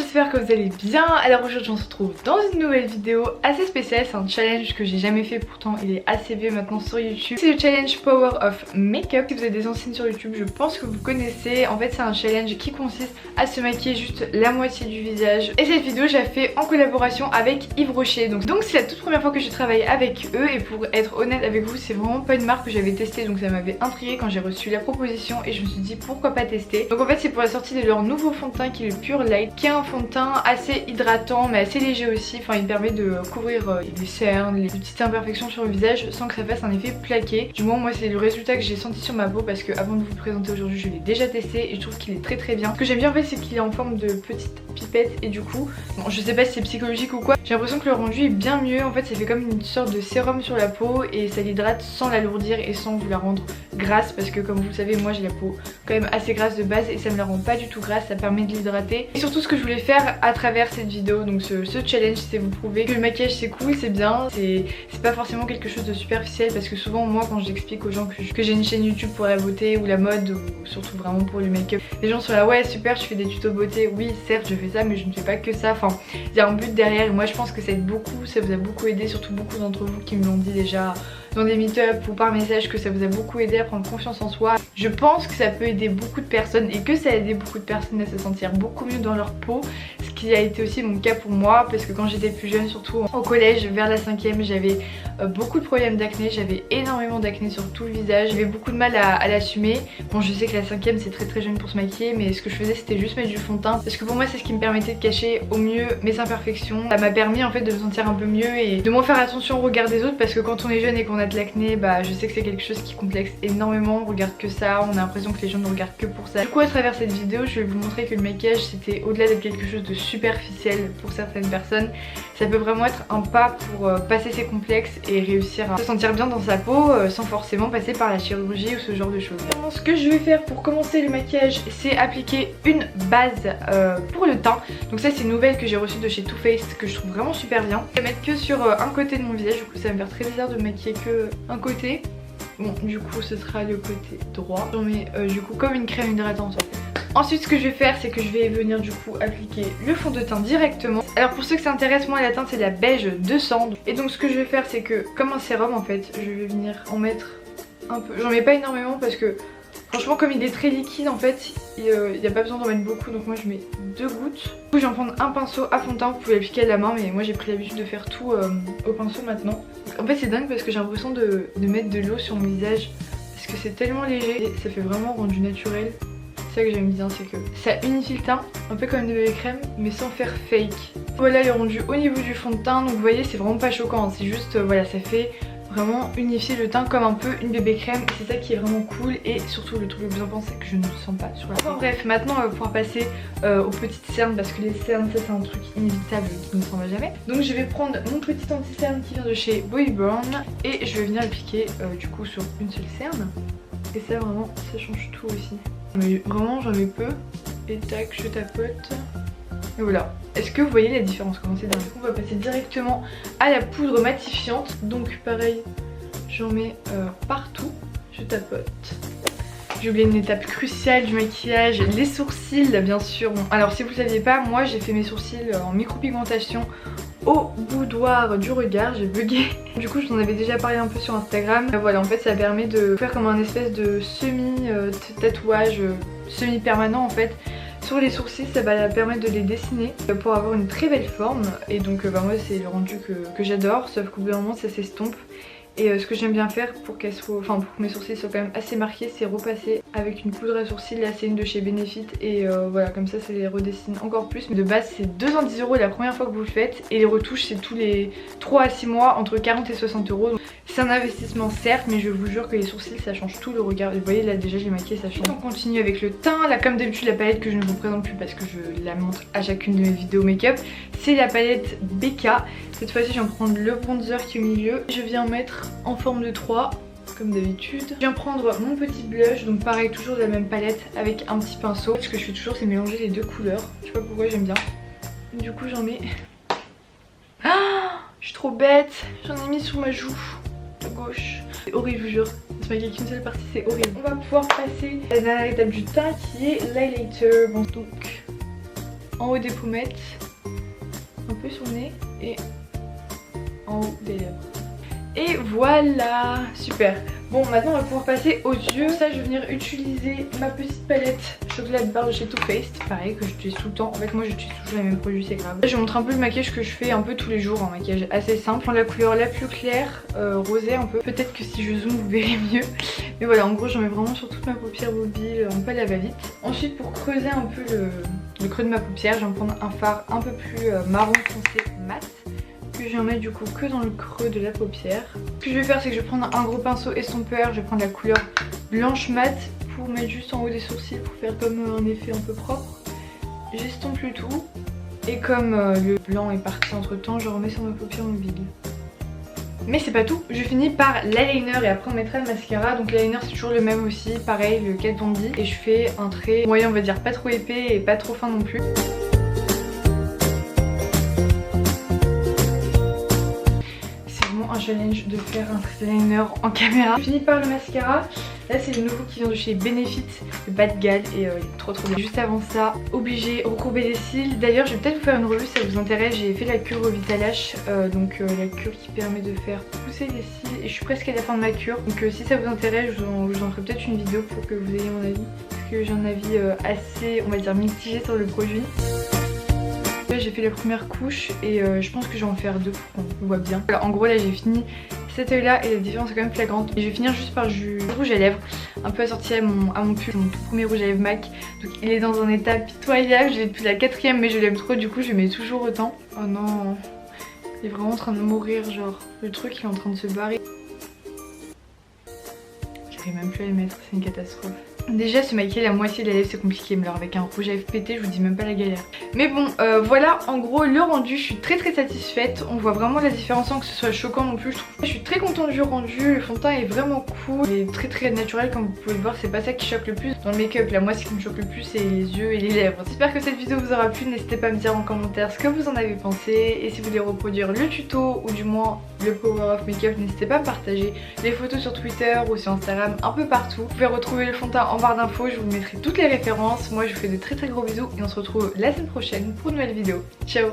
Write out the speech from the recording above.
j'espère que vous allez bien. Alors aujourd'hui on se retrouve dans une nouvelle vidéo assez spéciale. C'est un challenge que j'ai jamais fait, pourtant il est assez vieux maintenant sur YouTube. C'est le challenge Power of Makeup. Si vous êtes des anciennes sur YouTube, je pense que vous connaissez. En fait c'est un challenge qui consiste à se maquiller juste la moitié du visage. Et cette vidéo j'ai fait en collaboration avec Yves Rocher. Donc c'est la toute première fois que je travaille avec eux. Et pour être honnête avec vous, c'est vraiment pas une marque que j'avais testée. Donc ça m'avait intriguée quand j'ai reçu la proposition. Et je me suis dit pourquoi pas tester. Donc en fait c'est pour la sortie de leur nouveau fond de teint qui est le Pure Light, qui est un fond de teint assez hydratant mais assez léger aussi. Enfin il permet de couvrir les cernes, les petites imperfections sur le visage sans que ça fasse un effet plaqué. Du moins moi c'est le résultat que j'ai senti sur ma peau, parce que avant de vous le présenter aujourd'hui je l'ai déjà testé et je trouve qu'il est très bien. Ce que j'aime bien en fait c'est qu'il est en forme de petite pipette et du coup, bon je sais pas si c'est psychologique ou quoi, j'ai l'impression que le rendu est bien mieux. En fait ça fait comme une sorte de sérum sur la peau et ça l'hydrate sans l'alourdir et sans vous la rendre grasse, parce que comme vous le savez moi j'ai la peau quand même assez grasse de base et ça me la rend pas du tout grasse, ça permet de l'hydrater. Et surtout ce que je voulais faire à travers cette vidéo, donc ce challenge, c'est vous prouver que le maquillage c'est cool, c'est bien, c'est pas forcément quelque chose de superficiel, parce que souvent moi quand j'explique aux gens que j'ai une chaîne YouTube pour la beauté ou la mode ou surtout vraiment pour le make-up, les gens sont là ouais super je fais des tutos beauté, oui certes je fais ça mais je ne fais pas que ça, enfin il y a un but derrière et moi je pense que ça aide beaucoup, ça vous a beaucoup aidé, surtout beaucoup d'entre vous qui me l'ont dit déjà dans des meet-up ou par message que ça vous a beaucoup aidé à prendre confiance en soi. Je pense que ça peut aider beaucoup de personnes et que ça a aidé beaucoup de personnes à se sentir beaucoup mieux dans leur peau, ce qui a été aussi mon cas pour moi, parce que quand j'étais plus jeune, surtout au collège vers la 5ème, j'avais beaucoup de problèmes d'acné, j'avais énormément d'acné sur tout le visage, j'avais beaucoup de mal à l'assumer. Bon je sais que la 5ème c'est très jeune pour se maquiller, mais ce que je faisais c'était juste mettre du fond de teint, parce que pour moi c'est ce qui me permettait de cacher au mieux mes imperfections. Ça m'a permis en fait de me sentir un peu mieux et de moins faire attention au regard des autres, parce que quand on est jeune et qu'on a de l'acné, bah je sais que c'est quelque chose qui complexe énormément, on regarde que ça, on a l'impression que les gens ne regardent que pour ça. Du coup à travers cette vidéo je vais vous montrer que le maquillage c'était au-delà d'être quelque chose de superficiel pour certaines personnes, ça peut vraiment être un pas pour passer ses complexes et réussir à se sentir bien dans sa peau sans forcément passer par la chirurgie ou ce genre de choses. Ce que je vais faire pour commencer le maquillage, c'est appliquer une base pour le teint. Donc ça c'est une nouvelle que j'ai reçue de chez Too Faced que je trouve vraiment super bien. Je vais mettre que sur un côté de mon visage, du coup ça va me faire très bizarre de maquiller que un côté. Bon du coup ce sera le côté droit. J'en mets du coup comme une crème hydratante en fait. Ensuite ce que je vais faire c'est que je vais venir du coup appliquer le fond de teint directement. Alors pour ceux que ça intéresse, moi la teinte c'est la beige 200. Et donc ce que je vais faire c'est que comme un sérum en fait, je vais venir en mettre un peu. J'en mets pas énormément parce que franchement comme il est très liquide en fait, il n'y a pas besoin d'en mettre beaucoup, donc moi je mets 2 gouttes. Du coup je vais en prendre un pinceau à fond de teint, vous pouvez l'appliquer à la main mais moi j'ai pris l'habitude de faire tout au pinceau maintenant. En fait c'est dingue parce que j'ai l'impression de mettre de l'eau sur mon visage parce que c'est tellement léger et ça fait vraiment rendu naturel. C'est ça que j'aime bien, c'est que ça unifie le teint, un peu comme de bébé crème mais sans faire fake. Voilà le rendu au niveau du fond de teint, donc vous voyez c'est vraiment pas choquant, c'est juste voilà ça fait vraiment unifier le teint comme un peu une bébé crème, et c'est ça qui est vraiment cool. Et surtout le truc le plus important c'est que je ne le sens pas sur la peau. Bref, maintenant on va pouvoir passer aux petites cernes, parce que les cernes ça c'est un truc inévitable qui ne s'en va jamais. Donc je vais prendre mon petit anti-cerne qui vient de chez Bobbi Brown et je vais venir l'appliquer du coup sur une seule cerne. Et ça vraiment ça change tout aussi. Mais vraiment j'en mets peu et tac je tapote. Et voilà. Est-ce que vous voyez la différence, comment c'est dingue? On va passer directement à la poudre matifiante. Donc pareil, j'en mets partout, je tapote. J'ai oublié une étape cruciale du maquillage, les sourcils bien sûr. Bon, alors si vous ne saviez pas, moi j'ai fait mes sourcils en micropigmentation au boudoir du regard, j'ai bugué. Du coup je t'en avais déjà parlé un peu sur Instagram. Voilà en fait ça permet de faire comme un espèce de semi-tatouage, semi-permanent en fait. Sur les sourcils ça va permettre de les dessiner pour avoir une très belle forme. Et donc moi c'est le rendu que j'adore, sauf qu'au bout d'un moment ça s'estompe. Et ce que j'aime bien faire pour qu'elle soit, pour que mes sourcils soient quand même assez marqués, c'est repasser avec une poudre à sourcils. Là c'est une de chez Benefit et voilà comme ça les redessine encore plus. Mais de base c'est 2 ans 10 € la première fois que vous le faites, et les retouches c'est tous les 3 à 6 mois entre 40 et 60 €. C'est un investissement certes, mais je vous jure que les sourcils ça change tout le regard. Vous voyez là déjà j'ai maquillé, ça change. On continue avec le teint. Là comme d'habitude la palette que je ne vous présente plus parce que je la montre à chacune de mes vidéos make-up, c'est la palette BK. Cette fois-ci je vais en prendre le bronzer qui est au milieu. Je viens en mettre en forme de 3 comme d'habitude. Je viens prendre mon petit blush, donc pareil toujours de la même palette avec un petit pinceau. Ce que je fais toujours c'est mélanger les deux couleurs. Je sais pas pourquoi j'aime bien. Du coup j'en mets... Ah, je suis trop bête. J'en ai mis sur ma joue à gauche. C'est horrible je vous jure. Se maquiller qu'une seule partie c'est horrible. On va pouvoir passer à la dernière étape du teint qui est l'highlighter. Bon donc en haut des pommettes, un peu sur le nez et en haut des lèvres. Et voilà, super. Bon, maintenant on va pouvoir passer aux yeux. Pour ça je vais venir utiliser ma petite palette chocolat de barre de chez Too Faced. Pareil, que j'utilise tout le temps. En fait moi j'utilise toujours les mêmes produits, c'est grave. Là, je vais vous montrer un peu le maquillage que je fais un peu tous les jours. Un maquillage assez simple. Je prends la couleur la plus claire, rosée un peu. Peut-être que si je zoome vous verrez mieux. Mais voilà, en gros j'en mets vraiment sur toute ma paupière mobile, un peu à la va-vite. Ensuite pour creuser un peu le creux de ma paupière, je vais me prendre un fard un peu plus marron foncé mat. Que je vais en mettre du coup que dans le creux de la paupière. Ce que je vais faire, c'est que je vais prendre un gros pinceau estompeur, je vais prendre la couleur blanche mat pour mettre juste en haut des sourcils pour faire comme un effet un peu propre. J'estompe le tout et comme le blanc est parti entre temps, je remets sur ma paupière mobile. Mais c'est pas tout, je finis par l'eyeliner et après on mettra le mascara. Donc l'eyeliner c'est toujours le même aussi, pareil, le Kat Von D. Et je fais un trait moyen, on va dire, pas trop épais et pas trop fin non plus. Un challenge de faire un trait liner en caméra. Je finis par le mascara. Là c'est le nouveau qui vient de chez Benefit, le Bad Gal, et il est trop bien. Juste avant ça, obligé recourber les cils. D'ailleurs je vais peut-être vous faire une revue si ça vous intéresse. J'ai fait la cure au Vitalash, donc la cure qui permet de faire pousser les cils, et je suis presque à la fin de ma cure. Donc si ça vous intéresse, je vous en ferai peut-être une vidéo pour que vous ayez mon avis, parce que j'ai un avis assez, on va dire, mitigé sur le produit. J'ai fait la première couche et je pense que je vais en faire deux pour qu'on voit bien. Alors, en gros là j'ai fini cet œil là et la différence est quand même flagrante. Et je vais finir juste par du rouge à lèvres, un peu assorti à mon pull, mon tout premier rouge à lèvres MAC. Donc il est dans un état pitoyable, je l'ai depuis la 4ème mais je l'aime trop, du coup je mets toujours autant. Oh non, il est vraiment en train de mourir, genre le truc il est en train de se barrer. J'arrive même plus à le mettre, c'est une catastrophe. Déjà se maquiller la moitié de la lèvre c'est compliqué, mais alors avec un rouge à lèvres pété je vous dis même pas la galère. Mais bon voilà en gros le rendu, je suis très satisfaite. On voit vraiment la différence sans que ce soit choquant non plus, je trouve. Je suis très contente du rendu, le fond de teint est vraiment cool. Il est très naturel comme vous pouvez le voir, c'est pas ça qui choque le plus dans le make-up. Là moi ce qui me choque le plus c'est les yeux et les lèvres. J'espère que cette vidéo vous aura plu, n'hésitez pas à me dire en commentaire ce que vous en avez pensé. Et si vous voulez reproduire le tuto ou du moins le Power of Makeup, n'hésitez pas à partager les photos sur Twitter ou sur Instagram, un peu partout. Vous pouvez retrouver le fond de teint en barre d'infos, je vous mettrai toutes les références. Moi je vous fais de très gros bisous et on se retrouve la semaine prochaine pour une nouvelle vidéo. Ciao.